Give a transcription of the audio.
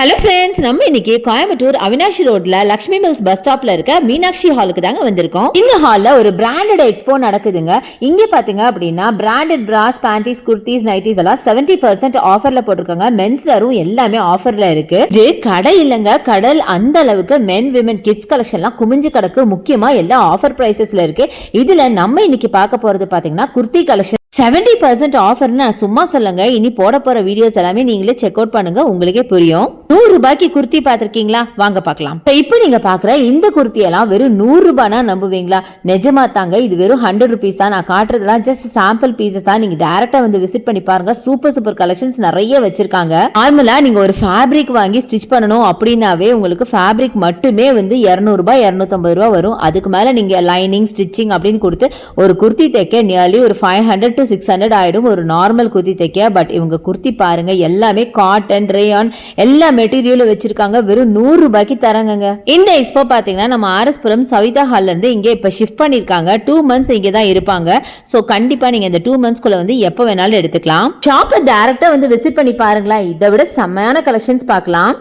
Hello friends, நம்ம இன்னைக்கு கோயம்புத்தூர் அவினாஷி ரோட்ல லக்ஷ்மி மில்ஸ் பஸ் ஸ்டாப்ல இருக்க மீனாட்சி ஹாலுக்கு தாங்க வந்திருக்கோம். இந்த ஹால்ல ஒரு பிராண்டட் எக்ஸ்போ நடக்குதுங்க. இங்க பாத்தீங்க அப்படின்னா பிராண்டட் பிராஸ், பேண்டிஸ், குர்த்திஸ், நைட்டிஸ் எல்லாம் 70% ஆஃபர்ல போட்டிருக்காங்க. மென்ஸ் வேரும் எல்லாமே ஆஃபர்ல இருக்கு. இது கடை இல்லங்க, கடல் அந்த அளவுக்கு மென் விமன் கிட்ஸ் கலெக்ஷன்லாம் குமிஞ்சு கிடக்கு. முக்கியமா எல்லாம் ஆஃபர் பிரைசஸ்ல இருக்கு. இதுல நம்ம இன்னைக்கு பார்க்க போறது பாத்தீங்கன்னா குர்த்தி கலெக்ஷன் 70% ஆஃபர்னு நான் சும்மா சொல்லுங்க. இனி போட போற வீடியோஸ் எல்லாமே நீங்களே செக் அவுட் பண்ணுங்க, உங்களுக்கே புரியும். 100 ரூபாய்க்கு குர்த்தி பாத்திருக்கீங்களா? வாங்க பார்க்கலாம். இப்போ நீங்க பாக்குற இந்த குர்த்தி எல்லாம் வெறும் 100 ரூபாய்னா நம்புவீங்களா? நிஜமா தாங்க, இது வெறும் 100 rupees தான். நான் காட்டுறதுலாம் ஜஸ்ட் சாம்பிள் பீசஸ் தான். நீங்க டைரக்டா வந்து விசிட் பண்ணி பாருங்க. சூப்பர் சூப்பர் கலெக்ஷன்ஸ் நிறைய வச்சிருக்காங்க. நார்மலா நீங்க ஒரு ஃபேப்ரிக் வாங்கி ஸ்டிச் பண்ணணும் அப்படின்னாவே உங்களுக்கு ஃபேப்ரிக் மட்டுமே வந்து 200 ரூபாய் 250 ரூபாய் வரும். அதுக்கு மேல நீங்க லைனிங் ஸ்டிச்சிங் அப்படின்னு கொடுத்து ஒரு குர்த்தி தைக்க நியர்லி ஒரு 500 to 600 ஆயிடும் ஒரு நார்மல் குர்த்தி தைக்க. பட் இவங்க குர்த்தி பாருங்க, எல்லாமே காட்டன், ரேயான் எல்லா மெட்டீரியலும் வச்சிருக்காங்க. வெறும் 100 ரூபாய்க்கு தராங்க. இந்த எக்ஸ்போ பாத்தீங்கன்னா நம்ம ஆர்எஸ்புரம் சவிதா ஹால்ல இருந்து இங்க இப்ப ஷிஃப்ட் பண்ணிருக்காங்க. 2 months இங்க தான் இருப்பாங்க. சோ கண்டிப்பா நீங்க இந்த 2 months குள்ள வந்து எப்ப வேணாலும் எடுத்துக்கலாம். ஷாப்பை டைரக்டா வந்து விசிட் பண்ணி பாருங்களேன். இதை விட செம்மையான கலெக்ஷன்ஸ் பார்க்கலாம்.